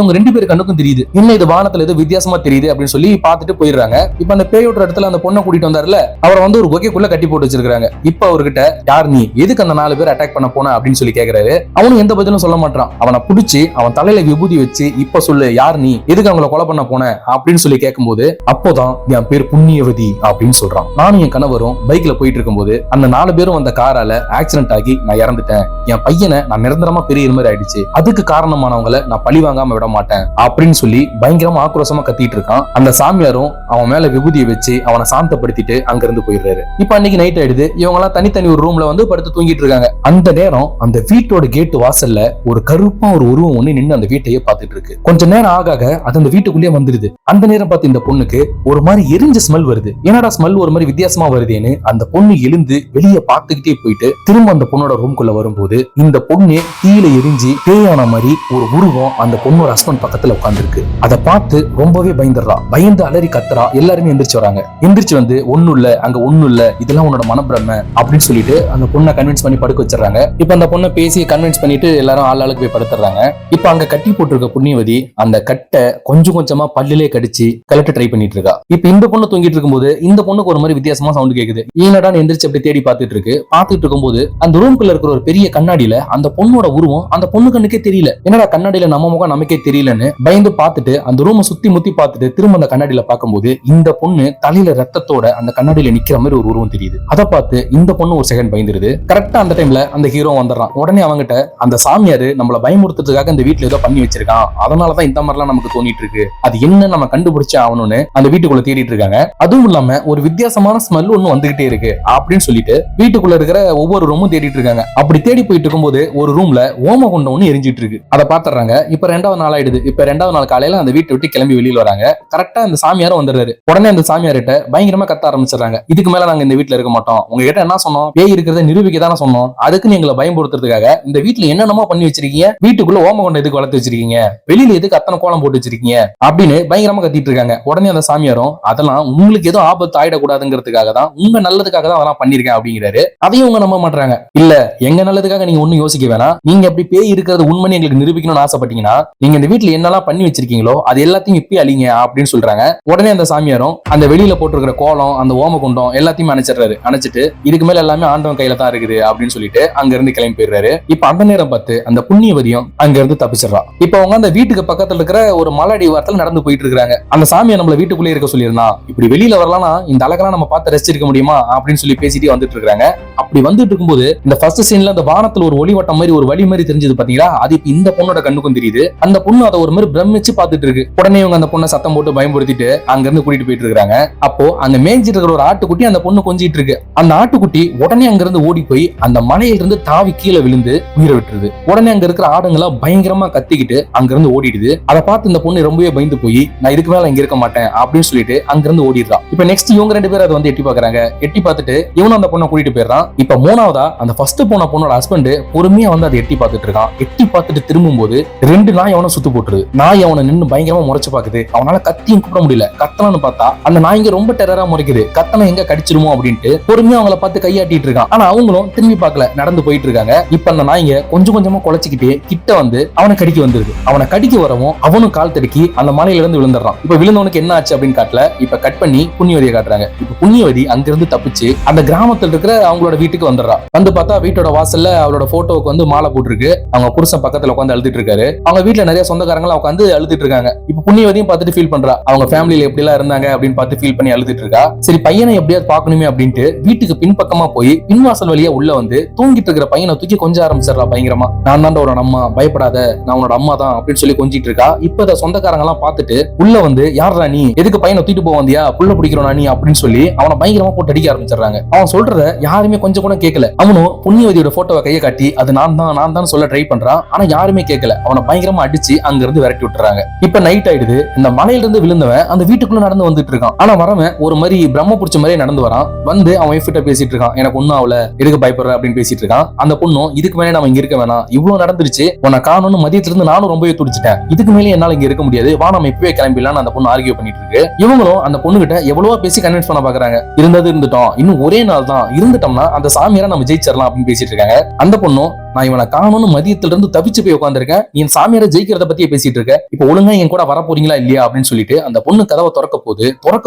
இவங்க 2 பேர் கண்ணுக்கும் தெரியுது. இன்னும் இது வானத்துல ஏதோ வித்தியாசமா தெரியுது அப்படின்னு சொல்லி பார்த்துட்டு போயிடுறாங்க. இப்ப அந்த பேயோட்ட இடத்துல அந்த பொண்ணை கூட்டிட்டு வந்தாருல, அவரை வந்து ஒரு குகைக்குள்ள கட்டி போட்டு வச்சிருக்காங்க. இப்ப அவர்கிட்ட யார் நீ, எதுக்கு அந்த 4 பேர் அட்டாக் பண்ண போன அப்படின்னு சொல்லி கேக்குறாரு. அவனும் எந்த பதிலும் சொல்ல மாட்டான். அவனை பிடிச்சி அவன் தலையில விபூதி வச்சு இப்ப சொல்லு யார் நீ, எதுக்கு அவங்கள கொலை பண்ண போன அப்படின்னு சொல்லி கேட்கும்போது அப்போதான் என் பேர் புண்ணியவதி அப்படின்னு சொல்றான். நானும் என் கணவரும் பைக்ல போயிட்டு இருக்கும்போது அந்த 4 பேரும் வந்த காரால ஆக்சிடென்ட் ஆகி நான் இறந்துட்டேன். என் பையனை நான் நிரந்தரமா பெரிய மாதிரி ஆயிடுச்சு. அதுக்கு காரணமானவங்களை நான் பழி வாங்காம விட மாட்டேன் அப்படின்னு சொல்லி பயங்கரமா ஆக்ரோஷமா கத்திட்டு இருக்கான். அந்த சாமியாரும் அவன் மேல விபூதியை வச்சு அவனை சாந்தப்படுத்திட்டு அங்க இருந்து போயிடுறாரு. இப்ப அன்னைக்கு நைட் ஆயிடுது. இவங்க எல்லாம் தனித்தனி ஒரு ரூம்ல வந்து படுத்து தூங்கிட்டு இருக்காங்க. அந்த நேரம் அந்த வீட்டோட கேட்டு வாசல்ல ஒரு கருப்பா ஒரு உருவம் ஒண்ணு நின்று அந்த வீட்டையே பார்த்துட்டு இருக்கு. கொஞ்ச நேரம் ஆக அது அந்த வீட்டுக்குள்ளேயே வந்துருது. அந்த நேரம் பார்த்து இந்த பொண்ணுக்கு ஒரு மாதிரி எரிஞ்ச ஸ்மெல் வருது. என்னடா ஸ்மெல் ஒரு மாதிரி வித்தியாசமா வருதுன்னு அந்த பொண்ணு எழுந்து வெளியே பார்த்துக்கிட்டே போயிட்டு திரும்ப அந்த பொண்ணோட ரூம்குள்ள வரும்போது இந்த பொண்ணு கீழ எரிஞ்சு பேயான மாதிரி ஒரு உருவம் அந்த பொண்ணோட ஹஸ்பண்ட் பக்கத்துல உட்கார்ந்துருக்கு. அதை பார்த்து ரொம்பவே பயந்துடுறா. பயந்து அலறி கத்துறா. எல்லாருமே எந்திரிச்சு வராங்க. எந்திரிச்சு வந்து ஒண்ணும் இல்ல, அங்க ஒண்ணும் இல்ல, இதெல்லாம் உன்னோட மனப்பிரம அப்படின்னு சொல்லிட்டு அந்த பொண்ணை கன்வின்ஸ் பண்ணி படுக்க வச்சிடறாங்க. இப்ப அந்த பொண்ணை பேசி கன்வின்ஸ் பண்ணிட்டு எல்லாரும் ஆளுக்கு போய் படுத்துறாங்க. இப்ப அங்க கட்டி போட்டிருக்க புண்ணியவதி அந்த கட்டை கொஞ்சம் கொஞ்சமா பல்லிலே கடிச்சு கலட்ட ட்ரை பண்ணிட்டு இருக்கா. இப்ப இந்த பொண்ணு தூங்கிட்டு இருக்கும்போது இந்த பொண்ணுக்கு ஒரு மாதிரி வித்தியாசமா சவுண்ட் கேக்குது. ஈனடான்னு எந்திரிச்சு அப்படி தேடி பார்த்துட்டு இருக்கு. பார்த்துட்டு இருக்கும்போது அந்த ரூம்குள்ள இருக்கிற ஒரு பெரிய கண்ணாடியில அந்த பொண்ணோட உருவம் அந்த பொண்ணு கண்ணுக்கே தெரியல. என்னடா கண்ணாடியில நம்ம முகம் நமக்கே தெரியலன்னு பயந்து பார்த்துட்டு அந்த ரூமை சுத்தி முத்தி பார்த்துட்டு திரும்ப அந்த கண்ணாடியில பார்க்கும்போது இந்த பொண்ணு தலையில ரத்தத்தோட அந்த கண்ணாடியில நிக்கிற மாதிரி ஒரு உருவம் தெரியுது. அதை பார்த்து இந்த பொண்ணு ஒரு செகண்ட் பயந்துருது. கரெக்டா அந்த டைம்ல அந்த ஹீரோ வந்துடுறான். உடனே அவங்கிட்ட அந்த சாமியாரு நம்மள பயமுறுத்துறதுக்காக இந்த வீட்டுல ஏதோ பண்ணி வச்சிருக்கான், அதனாலதான் இந்த மாதிரிலாம் நமக்கு தோணிட்டு இருக்கு, அது என்ன நம்ம கண்டுபிடிச்சு ஆகணும்னு அந்த வீட்டுக்குள்ள தேடிட்டு இருக்காங்க. அதுவும் இல்லாம ஒரு வித்தியாசமான ஸ்மெல் ஒண்ணு வந்துகிட்டே இருக்கு அப்படின்னு சொல்லிட்டு வீட்டுக்குள்ள இருக்கிற ஒவ்வொரு ரூமும் தேடிட்டு இருக்காங்க. அப்படி தேடி போயிட்டு இருக்கும்போது ஒரு ரூம்ல ஓமகுண்டம் ஒண்ணு எரிஞ்சிட்டு இருக்கு. அதை பாத்துறாங்க. இப்ப 2வது நாள் ஆயிடுது. இப்ப 2வது நாள் காலையில அந்த வீட்டை விட்டு கிளம்பி வெளியில வராங்க. கரெக்டா அந்த சாமியாரும் வந்துடுறாரு. உடனே அந்த சாமியார்கிட்ட பயங்கரமா கத்த ஆரம்பிச்சிடறாங்க. இதுக்கு மேல நாங்க இந்த வீட்டுல இருக்க மாட்டோம், உங்ககிட்ட என்ன சொன்னோம், பேய் இருக்கிறத நிரூபிக்க தானே சொன்னோம், அதுக்கு நீங்களை பயன்படுத்துறதுக்காக இந்த வீட்டுல என்னென்னமோ பண்ணி வச்சிருக்கீங்க, வீட்டுக்குள்ள ஓமகுண்டம் எதுக்கு வளர்த்து வச்சிருக்கீங்க, வெளியில எதுக்கு அத்தனை கோலம் போட்டு வச்சிருக்கீங்க அப்படின்னு பயங்கரமா கத்திட்டு இருக்காங்க. உடனே அந்த சாமியாரும் அதெல்லாம் உங்களுக்கு ஏதோ ஆபத்து ஆயிடக்கூடாதுங்கிறதுக்காக தான், உங்க நல்லதுக்காக தான் அதெல்லாம் பண்ணிருக்கேன் அப்படிங்கிறாரு. அதையும் அவங்க நம்ப மாட்டாங்க. இல்ல எங்க நல்லதுக்காக நீங்க ஒண்ணும் யோசிக்க வேணாம், நீங்க அப்படி பேய் இருக்கிறது உண்மை எங்களுக்கு நிரூபிக்கணும்னு ஆசைப்பட்டீங்கன்னா நீங்க இந்த வீட்டுல என்னெல்லாம் பண்ணி வச்சிருக்கீங்களோ அது எல்லாத்தையும் இப்படி அழிங்க அப்படின்னு சொல்றாங்க. உடனே அந்த சாமியாரும் அந்த வெளியில போட்டிருக்கிற கோலம் அந்த ஓமகுண்டம் எல்லாத்தையும் அணைச்சிடுறாரு. அணைச்சிட்டு இதுக்கு மேல எல்லாமே ஆண்டவன் கையில தான் இருக்குது அப்படின்னு சொல்லிட்டு அங்க இருந்து கிளம்பி போயிடுறாரு. இப்ப அந்த நேரம் பார்த்து அந்த புண்ணியவதியும் அங்க இருந்து தப்பிச்சிடறான். இப்ப அவங்க அந்த வீட்டுக்கு பக்கத்துல இருக்கிற ஒரு மலடி வாரத்துல நடந்து போயிட்டு இருக்காங்க. அந்த சாமியை நம்மள வீட்டுக்குள்ளே இருக்க சொல்லியிருந்தான், இப்படி வெளியில வரலாம்னா இந்த அழகெல்லாம் நம்ம பார்த்து ரசிச்சிருக்க முடியுமா அப்படின்னு சொல்லி பேசிட்டு வந்துட்டு இருக்காங்க. அப்படி வந்துட்டு இருக்கும்போது இந்த ஃபர்ஸ்ட் சீன்ல அந்த வானத்துல ஒரு ஒளிவட்டம் மாதிரி ஒரு வழி மாதிரி தெரிஞ்சது பாத்தீங்களா, அது இப்ப இந்த பொண்ணோட கண்ணுக்கும் தெரியுது. அந்த பொண்ணு அதை ஒரு மாதிரி பிரமிச்சு பார்த்துட்டு இருக்கு. உடனே இவங்க அந்த பொண்ணை சத்தம் போட்டு பயன்படுத்திட்டு அங்க இருந்து கூட்டிட்டு போயிட்டு இருக்காங்க. அப்போ அங்க மேய்ஞ்சிட்டு இருக்கிற ஒரு ஆட்டுக்குட்டி அந்த பொண்ணு கொஞ்சிட்டு இருக்கு. அந்த ஆட்டுக்குட்டி உடனே அங்க இருந்து ஓடி போய் அந்த மலையில இருந்து தாவி கீழே விழுந்து உயிரை விட்டுருது. உடனே அங்க இருக்கிற ஆடுங்களா பயங்கரமா கத்திக்கிட்டு அங்க இருந்து ஓடிடுது. அதை பார்த்து இந்த பொண்ணு ரொம்பவே பயந்து போய் நான் இதுக்கு மேல இங்க இருக்க மாட்டேன் அப்படின்னு சொல்லிட்டு அங்க இருந்து ஓடிடுறான். இப்ப நெக்ஸ்ட் இவங்க 2 பேரும் அதை வந்து எட்டி பாக்குறாங்க. எட்டி பார்த்துட்டு இவனும் அந்த பொண்ணை கூட்டிட்டு போயிடுறான். இப்ப 3வதா அந்த ஃபர்ஸ்ட் போன பொண்ணோட ஹஸ்பண்ட் பொறுமையா வந்து அதை எட்டி பார்த்துட்டு இருக்கான். எட்டி பார்த்துட்டு திரும்பும் போது 2 நாய் அவனை சுத்து போட்டுருது. நாய் அவனை நின்று பயங்கரமா முறைச்சு பாக்குது. அவனால கத்தியும் கூப்பிட முடியல. கத்தலான்னு பார்த்தா அந்த நாய்ங்க ரொம்ப டெரரா முறைக்குது. கத்தனை எங்க கடிச்சிருமோ அப்படின்ட்டு பொறுமையா அவங்கள பார்த்து கையாட்டிட்டு இருக்கான். ஆனா அவங்களும் திரும்பி பார்க்கல, நடந்து போயிட்டு இருக்காங்க. இப்ப அந்த நாய்ங்க கொஞ்சம் கொஞ்சமா குலைச்சிக்கிட்டே கிட்ட வந்து அவனை கடிக்க வந்துருது. அவனை கடிக்க வரவும் அவனும் கால் தடுக்கி அந்த மலை மலையில இருந்து விழுந்துடுறான். இப்ப விழுந்தவனுக்கு என்ன ஆச்சு அப்படின்னு காட்டல, இப்ப கட் பண்ணி புண்ணியவதியை காட்டுறாங்க. இப்ப புண்ணியவதி அங்கிருந்து தப்பிச்சு அந்த கிராமத்துல இருக்கிற அவங்களோட வீட்டுக்கு வந்துடுறா. வந்து பார்த்தா வீட்டோட வாசல்ல அவளோட போட்டோவுக்கு வந்து மாலை போட்டுருக்கு. அவங்க புருஷன் பக்கத்துல உட்காந்து அழுதுட்டு இருக்காரு. அவங்க வீட்டுல நிறைய சொந்தக்காரங்க உட்காந்து அழுதுட்டு இருக்காங்க. இப்ப புண்ணியவதியும் பார்த்துட்டு ஃபீல் பண்றா. அவங்க ஃபேமிலியில எப்படி எல்லாம் இருந்தாங்க அப்படின்னு பார்த்து ஃபீல் பண்ணி அழுதுட்டு இருக்கா. சரி பையனை எப்படியாவது பாக்கணுமே அப்படின்ட்டு வீட்டுக்கு பின்பக்கமா போய் பின்வாசல் வழியா உள்ள வந்து தூங்கிட்டு இருக்கிற பையனை தூக்கி கொஞ்சம் ஆரம்பிச்சிடறா பயங்கரமா. நான் தான் உன்னோட அம்மா, பயப்படாத, நான் உன்னோட அம்மா தான் அப்படின்னு சொல்லி கொஞ்சிட்டு இருக்கா. இப்ப இந்த சொந்தக்காரங்க எல்லாம் பார்த்துட்டு உள்ள வந்து யாரா நீ, எதுக்கு பையனை தூக்கிட்டு போக வந்தியா, புள்ள பிடிக்கிறோம் நீ அப்படின்னு சொல்லி அவனை பயங்கரமா போட்டு அடிக்க ஆரம்பிச்சிடறாங்க. அவன் சொல்றத யாருமே கொஞ்சம் கூட கேட்கல. அவனும் புண்ணியவதியோட போட்டோவை கையை காட்டி அது நான் தான் சொல்ல ட்ரை பண்றான். ஆனா யாருமே கேட்கல. அவனை பயங்கரமா அடிச்சு அங்க இருந்து விரட்டி விட்டுறாங்க. இப்ப நைட் ஆயிடுது. இந்த மலையில இருந்து விழுந்தவன் அந்த வீட்டுக்குள்ள நடந்து வந்துட்டு இருக்கான். ஆனா வரவன் ஒரு மாதிரி பிரம்ம புடிச்ச மாதிரி நடந்து வரான். வந்து அவன் ஒய்ஃப் கிட்ட பேசிட்டு இருக்கான். எனக்கு ஒன்னும் அவள எதுக்கு பயப்படுற அப்படின்னு பேசிட்டு இருக்கான். அந்த பொண்ணும் இதுக்கு மேலே நம்ம இங்க இருக்க வேணாம், இவ்வளவு நடந்துருச்சு, உன்னை காணும்னு மதியத்துல இருந்து நானும் ரொம்பவே துடிச்சிட்டேன், இதுக்கு மேலே என்னால இங்க இருக்க முடியாது, வா நம்ம இப்பவே கிளம்பிடலாம்னு அந்த பொண்ணு ஆர்கியூ பண்ணிட்டு இருக்கு. இவங்களும் அந்த பொண்ணு கிட்ட எவ்வளவோ பேசி கன்வின்ஸ் பண்ண பாக்குறாங்க. இருந்துட்டோம், இன்னும் ஒரே நாள் தான், இருந்துட்டோம்னா அந்த சாமியாரை நம்ம ஜெயிச்சிடலாம் அப்படின்னு பேசிட்டு இருக்காங்க. அந்த பொண்ணும் நான் இவனை காணும்னு மதியத்துல இருந்து தப்பிச்சு போய் உட்காந்துருக்கேன், நீ சாமியாரை ஜெயிக்கிறத பத்தியே பேசிட்டு இருக்க, இப்ப ஒழுங்கா என் கூட வர போறீங்களா இல்லையா அப்படின்னு சொல்லிட்டு அந்த பொண்ணு கதவை திறக்க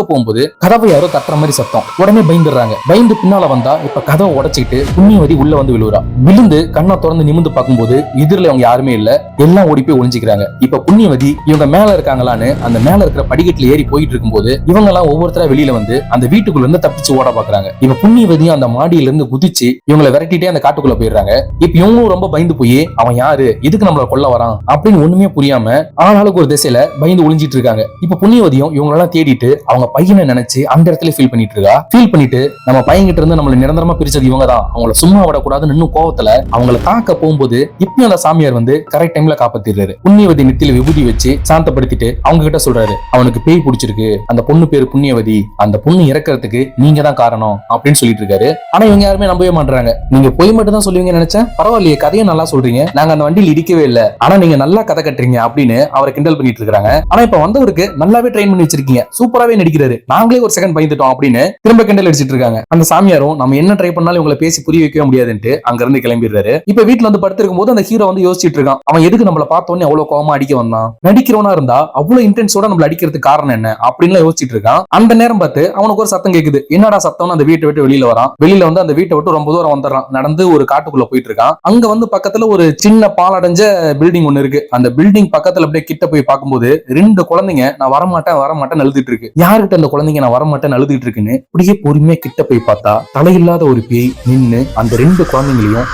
போகும்போது கதவை யாரோ தட்டுற மாதிரி சத்தம். உடனே பயந்துடுறாங்க. பயந்து பின்னால வந்தா இப்ப கதவை உடைச்சிட்டு புண்ணியவதி உள்ள வந்து விழுவுறா. விழுந்து கண்ணை திறந்து நிமிந்து பார்க்கும்போது எதிரில அவங்க யாருமே இல்ல, எல்லாம் ஓடி போய் ஒளிஞ்சுக்கிறாங்க. இப்ப புண்ணியவதி இவங்க மேல இருக்காங்களான்னு அந்த மேல இருக்கிற படிக்கட்டுல ஏறி போயிட்டு இருக்கும்போது இவங்க எல்லாம் ஒவ்வொருத்தரா வெளியில வந்து அந்த வீட்டுக்குள்ள இருந்து தப்பிச்சு ஓட பாக்குறாங்க. இப்ப புண்ணியவதியும் அந்த மாடியில இருந்து குதிச்சு இவங்களை விரட்டிட்டே அந்த காட்டுக்குள்ள போயிடுறாங்க. இப்ப இவங்களும் ரொம்ப பயந்து போய் அவன் யாரு, எதுக்கு நம்மள கொல்ல வரான் அப்படின்னு ஒண்ணுமே புரியாம ஆளாளுக்கு ஒரு திசையில பயந்து ஒளிஞ்சிட்டு இருக்காங்க. இப்ப புண்ணியவதியும் இவங்களெல்லாம் தேடிட்டு அவங்க பையனை நினைச்சு அந்த இடத்துல ஃபீல் பண்ணிட்டு இருக்கா. ஃபீல் பண்ணிட்டு நம்ம பையன் கிட்ட இருந்து நம்மள நிரந்தரமா பிரிச்சது இவங்க தான், அவங்கள சும்மா விடக்கூடாதுன்னு இன்னும் கோவத்துல அவங்கள தாக்க போகும்போது இப்பயும் அந்த சாமியார் வந்து கரெக்ட் டைம்ல காப்பாத்திடுறாரு. புண்ணியவதி நெத்தியில விபூதி வச்சு சாந்தப்படுத்திட்டு அவங்க கிட்ட சொல்றாரு, அவனுக்கு பேய் பிடிச்சிருக்கு, அந்த பொண்ணு பேரு புண்ணியவதி, அந்த பொண்ணு இறக்கிறதுக்கு நீங்க தான் காரணம் அப்படின்னு சொல்லிட்டு இருக்காரு. ஆனா இவங்க யாருமே நம்பவே மாட்டாங்க. நீங்க பொய் மட்டும் தான் சொல்லுவீங்கன்னு நினைச்சேன், பரவாயில்லையே கதையை நல்லா சொல்றீங்க, நாங்க அந்த வண்டியில் இடிக்கவே இல்ல, ஆனா நீங்க நல்லா கதை கட்டுறீங்க அப்படின்னு அவரை கிண்டல் பண்ணிட்டு இருக்காங்க. ஆனா இப்ப வந்தவருக்கு நல்லாவே ட்ரெயின் பண்ணி வச்சிருக்கீங்க, சூப்பராவே நடிக்கிறாரு, நாங்களே ஒரு செகண்ட் பயந்துட்டோம் அப்படின்னு திரும்ப கிண்டல் அடிச்சிட்டு இருக்காங்க. அந்த சாமியாரும் நம்ம என்ன ட்ரை பண்ணாலும் உங்களை பேசி புரிய வைக்கவே முடியாதுன்ட்டு அங்க இருந்து கிளம்பிடுறாரு. இப்ப வீட்டுல வந்து படுத்திருக்கும் போது அந்த ஹீரோ வந்து யோசிச்சுட்டு இருக்கான், அவன் எதுக்கு நம்மள பார்த்தோன்னே அவ்வளவு கோவமா அடிக்க வந்தான், நடிக்கிறவனா இருந்தா அவ்வளவு இன்டென்ஸோட நம்மள அடிக்கிறதுக்கு காரணம் என்ன அப்படின்னு யோசிச்சுட்டு இருக்கான். அந்த நேரம் பார்த்து அவனுக்கு ஒரு சத்தம் கேக்குது. என்னடா சத்தம்னு அந்த வீட்டை விட்டு வெளியில வரான். வெளியில வந்து அந்த வீட்டை விட்டு ரொம்ப தூரம் வந்துடுறான். நடந்து ஒரு காட்டுக்குள்ள போயிட்டு இருக்கான். அங்க வந்து பக்கத்துல ஒரு சின்ன பாலடைஞ்ச பில்டிங் ஒண்ணு இருக்கு. அந்த பில்டிங் பக்கத்துல அப்படியே கிட்ட போய் பார்க்கும்போது 2 குழந்தைங்க நான் வரமாட்டேன் அழுதுட்டு இருக்கு. யாருக்கிட்ட அந்த குழந்தைங்க நான் வரமாட்டேன்னு அழுதுட்டு இருக்குன்னு அப்படியே பொறுமையா கிட்ட போய் பார்த்தா தலையில்லாத ஒரு பேய் நின்னு அந்த 2 குழந்தைங்களையும்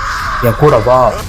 என் கூட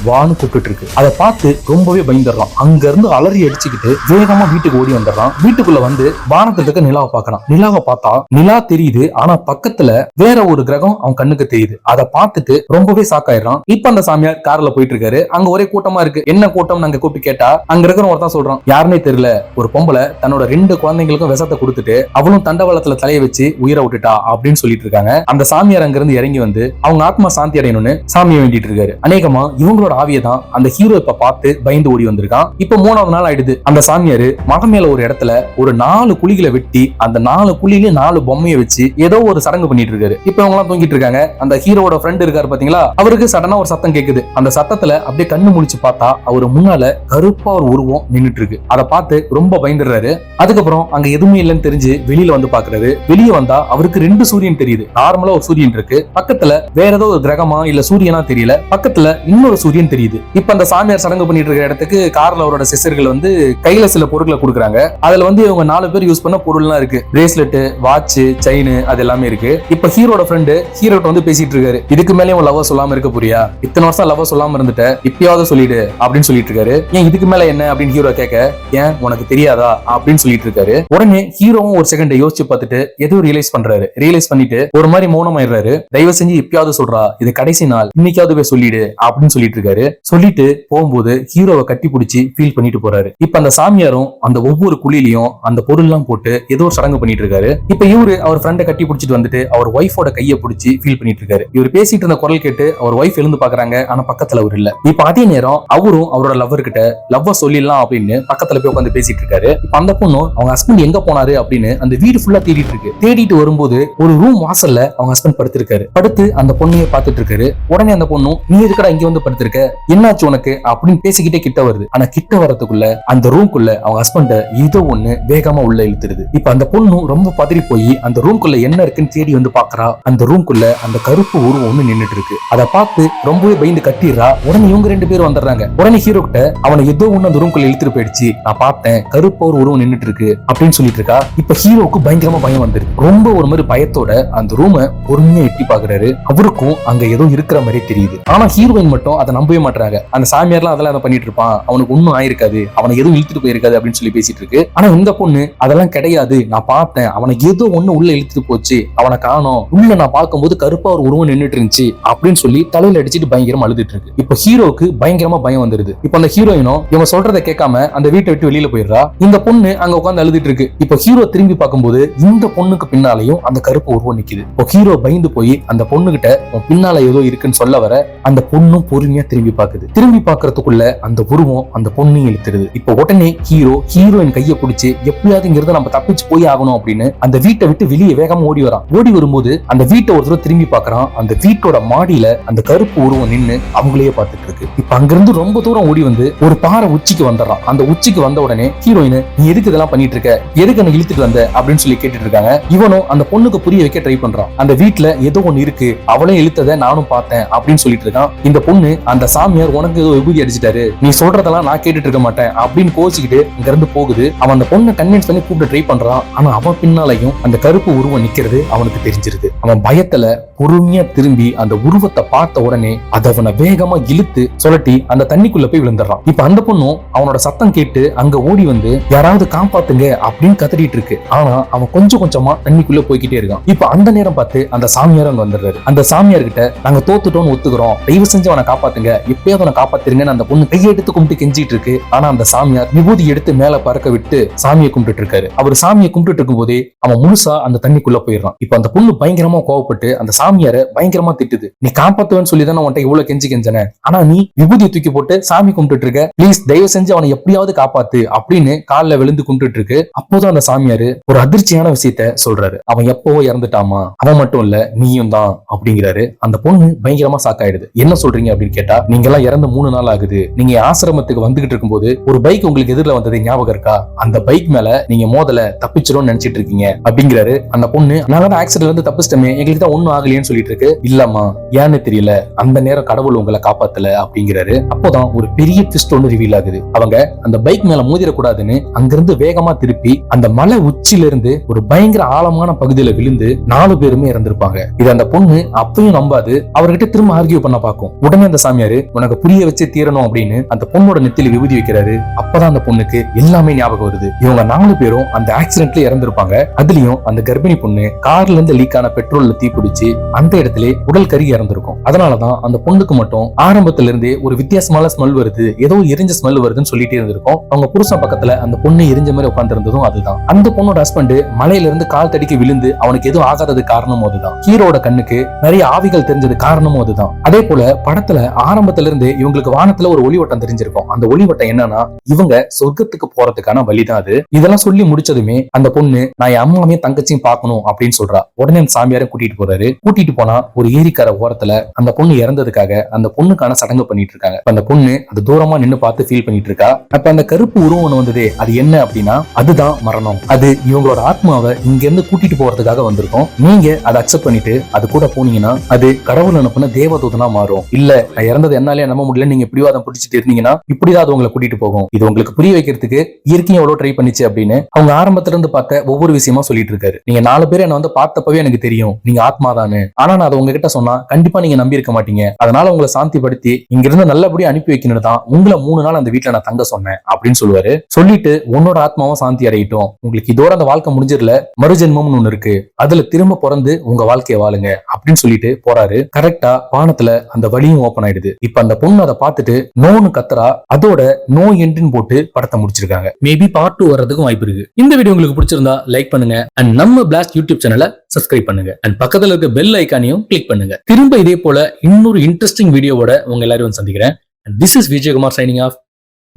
வான்னு கூப்பிட்டு இருக்கு. அதை பார்த்து ரொம்பவே பயந்துடுறான். அங்க இருந்து அலறி அடிச்சுக்கிட்டு வேகமா வீட்டுக்கு ஓடி வந்துடுறான். வீட்டுக்குள்ள வந்து வானத்துல இருக்க நிலாவை பார்க்கறான். நிலாவை பார்த்தா நிலா தெரியுது, ஆனா பக்கத்துல வேற ஒரு கிரகம் அவன் கண்ணுக்கு தெரியுது. அதை பார்த்துட்டு ரொம்பவே ஷாக் ஆயிடுறான். இப்ப அந்த சாமியார் கார்ல போயிட்டு இருக்காரு. அங்க ஒரே கூட்டமா இருக்கு. என்ன கூட்டம் நாங்க கூப்பிட்டு கேட்டா அங்க இருக்கிற ஒருத்தான் சொல்றான், யாருன்னே தெரியல, ஒரு பொம்பளை தன்னோட 2 குழந்தைங்களுக்கும் விஷத்தை கொடுத்துட்டு அவளும் தண்டவாளத்துல தலையை வச்சு உயிரை விட்டுட்டா அப்படின்னு சொல்லிட்டு இருக்காங்க. அந்த சாமியார் அங்க இருந்து இறங்கி வந்து அவங்க ஆத்மா சாந்தி அடையணும்னு சாமியை வேண்டிட்டு இருக்காரு. அநேகமா இவங்களோட ஆவியை தான் அந்த ஹீரோ இப்ப பார்த்து பயந்து ஓடி வந்திருக்கான். இப்ப 3வது நாள் ஆயிடுது. அந்த சாமியாரு மலை மேல ஒரு இடத்துல ஒரு 4 குழிகளை வெட்டி அந்த 4 குழியில 4 பொம்மையை வச்சு ஏதோ ஒரு சடங்கு பண்ணிட்டு இருக்காரு. இப்ப இவங்க எல்லாம் தூங்கிட்டு இருக்காங்க. அந்த ஹீரோட ஃப்ரெண்ட் இருக்காரு பாத்தீங்களா, அவருக்கு சடனா ஒரு சத்தம் கேக்குது. அந்த சத்தத்துல அப்படியே கண்ணு முழிச்சு பார்த்தா அவரு முன்னால கருப்பா ஒரு உருவம் நின்னுட்டு இருக்கு. அதை பார்த்து ரொம்ப பயந்துடுறாரு. அதுக்கப்புறம் அங்க எதுவுமே இல்லைன்னு தெரிஞ்சு வெளியில வந்து பாக்குறாரு. வெளியே வந்தா அவருக்கு 2 சூரியன் தெரியுது. நார்மலா ஒரு சூரியன் இருக்கு, பக்கத்துல வேற ஏதோ ஒரு கிரகமா இல்ல சூரியனா தெரியல, பக்கத்துல இன்னொரு சூரியன் தெரியுது. இப்ப அந்த சாமியார் சடங்கு பண்ணிட்டு இருக்க இடத்துக்கு கார்ல அவரோட சிஸ்டர்கள் வந்து கையில சில பொருட்களை கொடுக்குறாங்க. அதுல வந்து இவங்க 4 பேர் யூஸ் பண்ண பொருள்லாம் இருக்கு. பிரேஸ்லெட், வாட்ச், செயின், அது எல்லாமே இருக்கு. இப்ப ஹீரோட ஃப்ரெண்டு ஹீரோட்ட வந்து பேசிட்டு இருக்காரு. இதுக்கு மேலே உன் லவ் சொல்லாம இருக்க புரியா, இத்தனை வருஷம் லவ் சொல்லாம இருந்துட்ட, இப்பயாவது சொல்லிடு அப்படின்னு சொல்லிட்டு இருக்காரு. ஏன் இதுக்கு மேல என்ன அப்படின்னு ஹீரோ கேட்க, ஏன் உனக்கு தெரியாதா அப்படின்னு சொல்லிட்டு இருக்காரு. உடனே ஹீரோவும் ஒரு செகண்ட் யோசிச்சு பார்த்துட்டு எதுவும் ரியலைஸ் பண்றாரு. ரியலைஸ் பண்ணிட்டு ஒரு மாதிரி மௌனமாயிடுறாரு. தயவு செஞ்சு இப்பயாவது சொல்றா, இது கடைசி நாள், இன்னைக்காவது போய் சொல்லிடு அப்படின்னு சொல்லிட்டு இருக்காரு. சொல்லிட்டு போகும்போது ஹீரோவை கட்டி பிடிச்சி ஃபீல் பண்ணிட்டு போறாரு. இப்ப அந்த சாமியாரும் அந்த ஒவ்வொரு குழியிலையும் அந்த பொருள் எல்லாம் போட்டு ஏதோ ஒரு சடங்கு பண்ணிட்டு இருக்காரு. இப்ப இவரு அவர் ஃப்ரெண்டை கட்டி பிடிச்சிட்டு வந்துட்டு அவர் ஒய்ஃபோட கையை பிடிச்சி ஃபீல் பண்ணிட்டு இருக்காரு. இவர் பேசிட்டு இருந்த குரல் கேட்டு அவர் ஒய்ஃப் எழுந்து பாக்குறாங்க. ஆனா பக்கத்துல அவர் இல்ல. இப்ப அதே நேரம் அவரும் அவரோட லவ்வர் கிட்ட லவ்வ சொல்லிடலாம் அப்படின்னு பக்கத்துல போய் உட்காந்து பேசிட்டு இருக்காரு. இப்ப அந்த பொண்ணும் அவங்க ஹஸ்பண்ட் எங்க போனாரு அப்படின்னு அந்த வீடு ஃபுல்லா தேடிட்டு இருக்கு. தேடிட்டு வரும்போது ஒரு ரூம் வாசல்ல அவங்க ஹஸ்பண்ட் படுத்திருக்காரு. படுத்து அந்த பொண்ணையே பார்த்துட்டு இருக்காரு. உடனே அந்த பொண்ணும் நீ இருக்கடா இங்க வந்து படுத்திருக்க, என்னாச்சு உனக்கு அப்படின்னு பேசிக்கிட்டே கிட்ட வருது. ஆனா கிட்ட வரதுக்குள்ள அந்த ரூம்குள்ள அவங்க ஹஸ்பண்ட ஏதோ ஒண்ணு வேகமா உள்ள இழுத்துருது. இப்ப அந்த பொண்ணு ரொம்ப பதறி போய் அந்த ரூம்குள்ள என்ன இருக்குன்னு தேடி வந்து பாக்குறா. அந்த ரூம்குள்ள அந்த கருப்பு உருவம் ஒண்ணு நின்னுட்டு இருக்கு. அதை பார்த்து ரொம்பவே பயந்து கட்டிடுறா. உடனே இவங்க 2 பேரும் வந்துடுறாங்க. உடனே ஹீரோ கிட்ட அவனை ஏதோ ஒண்ணு அந்த ரூம்குள்ள இழுத்துட்டு போயிடுச்சு, நான் பார்த்தேன், கருப்பு ஒரு உருவம் நின்னுட்டு இருக்கு அப்படின்னு சொல்லிட்டு இருக்கா. இப்ப ஹீரோக்கு பயங்கரமா பயம் வந்துருது. ரொம்ப ஒரு மாதிரி பயத்தோட அந்த ரூமை பொறுமையா எட்டி பாக்குறாரு. அவருக்கும் அங்க ஏதோ இருக்கிற மாதிரி தெரியுது. ஆனா ஹீரோயின் மட்டும் அதை நம்பவே மாட்டாங்க. அந்த சாமியார்லாம் அதெல்லாம் அதை பண்ணிட்டு இருப்பான், அவனுக்கு ஒன்னும் ஆயிருக்காது, அவனை எதுவும் இழுத்துட்டு போயிருக்காது அப்படின்னு சொல்லி பேசிட்டு இருக்கு. ஆனா இந்த பொண்ணு அதெல்லாம் கிடையாது, நான் பார்த்தேன், அவனுக்கு ஏதோ ஒண்ணு உள்ள இழுத்துட்டு போச்சு, அவனை காணோம், உள்ள நான் பார்க்கும்போது கருப்பா ஒரு உருவம் நின்னுட்டு இருந்துச்சு அப்படின்னு சொல்லி தலையில அடிச்சுட்டு பயங்கரமா அழுதுட்டு இருக்கு. இப்ப ஹீரோக்கு பயங்கரமா பயம் வந்துருது. இப்ப அந்த ஹீரோயினும் இவங்க சொல்றதை கேட்காம அந்த வீட்டை விட்டு வெளியில போயிடுறா. இந்த பொண்ணு அங்க உட்கார்ந்து அழுதுட்டு இருக்கு. இப்ப ஹீரோ திரும்பி பார்க்கும்போது இந்த பொண்ணுக்கு பின்னாலையும் அந்த கருப்பு உருவம் நிக்குது. இப்போ ஹீரோ பயந்து போய் அந்த பொண்ணு கிட்ட பின்னால ஏதோ இருக்குன்னு சொல்ல வர அந்த பொண்ணும் பொறுமையா திரும்பி பாக்குது. திரும்பி பாக்குறதுக்குள்ள அந்த உருவம் அந்த பொண்ணையும் இழுத்துருது. இப்ப உடனே ஹீரோயின் கையை பிடிச்சு எப்படியாவது இங்கிருந்து நம்ம தப்பிச்சு போய் ஆகணும் அப்படின்னு அந்த வீட்டை விட்டு வெளியே வேகமா ஓடி வரான். ஓடி வரும்போது அந்த வீட்டை ஒரு தடவை திரும்பி பாக்குறான். அந்த வீட்டோட மாடியில அந்த கருப்பு உருவம் நின்னு அவங்களையே பார்த்துட்டு இருக்கு. இப்ப அங்கிருந்து ரொம்ப தூரம் ஓடி வந்து ஒரு பாறை உச்சிக்கு வந்துடுறான். அந்த உச்சிக்கு வந்த உடனே ஹீரோயின், நீ எதுக்கு இதெல்லாம் பண்ணிட்டு இருக்க, எதுக்கு என்ன இழுத்துட்டு வந்த அப்படின்னு சொல்லி கேட்டுட்டு இருக்காங்க. இவனும் அந்த பொண்ணுக்கு புரிய வைக்க ட்ரை பண்றான். அந்த வீட்டுல ஏதோ ஒண்ணு இருக்கு, அவளே இழுத்ததை நானும் பார்த்தேன் அப்படின்னு சொல்லிட்டு இருக்கான். இந்த பொண்ணு, அந்த சாமியார் உனக்கு ஏதோ விபூதி அடிச்சிட்டாரு, நீ சொல்றதெல்லாம் நான் கேட்டுட்டு இருக்க மாட்டேன் அப்படின்னு கோச்சிக்கிட்டு இங்க இருந்து போகுது. அவன் அந்த பொண்ணை கன்வின்ஸ் பண்ணி கூப்பிட்டு ட்ரை பண்றான். ஆனா அவன் பின்னாலையும் அந்த கருப்பு உருவம் நிக்கிறது அவனுக்கு தெரிஞ்சிருது. அவன் பயத்துல பொறுமையா திரும்பி அந்த உருவத்தை பார்த்த உடனே அதை அவனை வேகமா இழுத்து சொல்லட்டி அந்த தண்ணிக்குள்ள போய் விழுந்துடுறான். இப்ப அந்த பொண்ணும் அவனோட சத்தம் கேட்டு அங்க ஓடி வந்து யாராவது காப்பாத்துங்க அப்படின்னு கத்திட்டு இருக்கு. ஆனா அவன் கொஞ்சம் கொஞ்சமா தண்ணிக்குள்ள போய்கிட்டே இருக்கான். இப்ப அந்த நேரம் பார்த்து அந்த சாமியார் அங்க வந்துடுறாரு. அந்த சாமியார் கிட்ட, நாங்க தோத்துட்டோம்னு ஒத்துக்கிறோம், தயவு செஞ்சு அவனை காப்பாத்துங்க, எப்பயாவது அவனை காப்பாத்துருங்கன்னு அந்த பொண்ணு கையை எடுத்து கும்பிட்டு கெஞ்சிட்டு இருக்கு. ஆனா அந்த சாமியார் விபூதி எடுத்து மேல பறக்க விட்டு சாமியை கும்பிட்டு இருக்காரு. அவர் சாமியை கும்பிட்டு இருக்கும் போதே அவன் முழுசா அந்த தண்ணிக்குள்ள போயிடுறான். இப்ப அந்த பொண்ணு பயங்கரமா கோவப்பட்டு அந்த சாமியார பயங்கரமா திட்டுது. நீ காப்பாத்துவேன்னு சொல்லி தான் உன்ட்ட இவ்வளவு கெஞ்சன, ஆனா நீ விபூதியை தூக்கி போட்டு சாமி கும்பிட்டு இருக்க, பிளீஸ் தயவு செஞ்சு அவனை எப்படியாவது காப்பாத்து அப்படின்னு காலில் விழுந்து கும்பிட்டு இருக்கு. அப்போதான் அந்த சாமியாரு ஒரு அதிர்ச்சியான விஷயத்த சொல்றாரு. அவன் எப்பவோ இறந்துட்டாமா, அவன் மட்டும் இல்ல நீயும் தான் அப்படிங்கிறாரு. அந்த பொண்ணு பயங்கரமா சாக்காயிடுது. என்ன சொல்றீங்க அப்படின்னு கேட்டா, நீங்க எல்லாம் இறந்து 3 நாள் ஆகுது, நீங்க ஆசிரமத்துக்கு வந்துகிட்டு இருக்கும்போது ஒரு பைக் உங்களுக்கு எதிரில வந்தது ஞாபகம் இருக்கா, அந்த பைக் மேல நீங்க மோதல தப்பிச்சிடும் நினைச்சிட்டு இருக்கீங்க அப்படிங்கிறாரு. அந்த பொண்ணு, நாங்க தான் ஆக்சிடென்ட்ல இருந்து தப்பிச்சிட்டோமே, எங்களுக்கு தான் ஒண்ணும் ஆகலையேன்னு சொல்லிட்டு இருக்கு. இல்லம்மா, ஏன்னு தெரியல, அந்த நேரம் கடவுள் உங்களை காப்பாத்தல அப்படிங்கிறாரு. அப்போதான் ஒரு பெரிய ட்விஸ்ட் ஒன்று ரிவீல் ஆகுது. அவங்க அந்த பைக் மேல மோதிரக்கூடாதுன்னு அங்கிருந்து வேகமா திருப்பி அந்த மலை உச்சில இருந்து ஒரு பயங்கர ஆழமான பகுதியில விழுந்து 4 பேருமே இறந்திருப்பாங்க. இது அந்த பொண்ணு அப்பயும் நம்பாது அவர்கிட்ட திரும்ப ஆர்கியூ பண்ண பாக்கும். உடனே அந்த சாமியாரு, உனக்கு புரிய வச்சு தீரணும் அப்படின்னு அந்த பொண்ணோட நெத்தில விபூதி வைக்கிறாரு. அப்பதான் அந்த பொண்ணுக்கு எல்லாமே ஞாபகம் வருது. இவங்க 4 பேரும் அந்த ஆக்சிடென்ட்ல இறந்திருப்பாங்க. அதுலயும் அந்த கர்ப்பிணி பொண்ணு கார்ல இருந்து லீக் ஆன பெட்ரோல்ல தீப்பிடிச்சு அந்த இடத்துல உடல் கருகி இறந்திருக்கும். அதனாலதான் அந்த பொண்ணுக்கு மட்டும் ஆரம்பத்துல இருந்தே ஒரு வித்தியாசமான ஸ்மெல் வருது, ஏதோ எரிஞ்ச ஸ்மெல் வருதுன்னு சொல்லிட்டே இருந்திருக்கும். அவங்க புருஷன் பக்கத்துல அந்த பொண்ணு எரிஞ்ச மாதிரி உட்கார்ந்து இருந்ததும் அதுதான். அந்த பொண்ணோட ஹஸ்பண்ட் மலையில இருந்து கால் தடிக்க விழுந்து அவனுக்கு எதுவும் ஆகாதது காரணமும் அதுதான். ஹீரோட கண்ணுக்கு நிறைய ஆவிகள் தெரிஞ்சது காரணமும் அதுதான். அதே போல படத்துல ஆரம்பத்துல இருந்து இவங்களுக்கு வானத்துல ஒரு ஒளிவட்டம் தெரிஞ்சிருக்கும். அந்த ஒளிவட்டம் என்னன்னா இவங்க சொர்க்கத்துக்கு போறதுக்கான வழிதான் அது. இதெல்லாம் சொல்லி முடிச்சதுமே அந்த பொண்ணு, நான் என் அம்மாவையும் தங்கச்சியும் பார்க்கணும் அப்படின்னு சொல்றா. உடனே அந்த சாமியாரை கூட்டிட்டு போறாரு. கூட்டிட்டு போனா ஒரு ஏரிக்கார ஓரத்துல அந்த பொண்ணு இறந்ததுக்காக அந்த பொண்ணுக்கான சடங்கு பண்ணிட்டு இருக்காங்க. அந்த பொண்ணு அது தூரமா நின்னு பார்த்து ஃபீல் பண்ணிட்டு இருக்கா. அப்ப அந்த கருப்பு உருவம் வந்ததே அது என்ன அப்படின்னா அதுதான் மரணம். அது இவங்களோட ஆத்மாவை இங்க இருந்து கூட்டிட்டு போறதுக்காக வந்திருக்கும். நீங்க அதை அக்செப்ட் பண்ணிட்டு அது கூட போனீங்கன்னா அது கடவுள் அனுப்புன தேவதூதனா மாறும். இல்ல நான் இறந்தது என்னாலே நம்ப முடியல, நீங்க எப்படியோ அதை பிடிச்சிட்டு இருந்தீங்கன்னா இப்படிதான் அது உங்களை கூட்டிட்டு போகும். இது உங்களுக்கு புரிய வைக்கிறதுக்கு இயற்கையும் எவ்வளவு ட்ரை பண்ணிச்சு அப்படின்னு அவங்க ஆரம்பத்துல இருந்து பார்த்த ஒவ்வொரு விஷயமா சொல்லிட்டு இருக்காரு. நீங்க 4 பேர் என்ன வந்து பார்த்தப்பவே எனக்கு தெரியும் நீங்க ஆத்மாதானு, ஆனா நான் அதை உங்ககிட்ட சொன்னா கண்டிப்பா நீங்க நம்பி இருக்க மாட்டீங்க. அதனால உங்களை சாந்திப்படுத்தி இங்க இருந்து நல்லபடியா அனுப்பி வைக்கணும் தான் உங்களை 3 நாள் அந்த வீட்டுல நான் தங்க சொன்னேன் அப்படின்னு சொல்லுவாரு. சொல்லிட்டு உன்னோட ஆத்மாவும் சாந்தி அடையட்டும், உங்களுக்கு இதோட அந்த வாழ்க்கை முடிஞ்சிடல, மறுஜென்மம்னு ஒண்ணு இருக்கு, அதுல திரும்ப பிறந்து உங்க வாழ்க்கையை வாழுங்க அப்படின்னு சொல்லிட்டு போறாரு. கரெக்டா வானத்துல அந்த வழியும் ஓபன் ஆயிடுது. இப்ப அந்த பொண்ணு அதை பார்த்துட்டு நோன்னு கத்துறா. அதோட நோ என்ட்னு போட்டு படத்தை முடிச்சிருக்காங்க. மேபி பார்ட் 2 வர்றதுக்கும் வாய்ப்பு இருக்கு. இந்த வீடியோ உங்களுக்கு பிடிச்சிருந்தா லைக் பண்ணுங்க அண்ட் நம்ம பிளாஸ்ட் யூடியூப் சேனலை சப்ஸ்கிரைப் பண்ணுங்க அண்ட் பக்கத்துல இருக்க பெல் ஐக்கானையும் கிளிக் பண்ணுங்க. திரும்ப இதே போல இன்னொரு இன்ட்ரெஸ்டிங் வீடியோவோட உங்க எல்லாரும் சந்திக்கிறேன். This is Vijay Kumar signing off.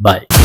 Bye.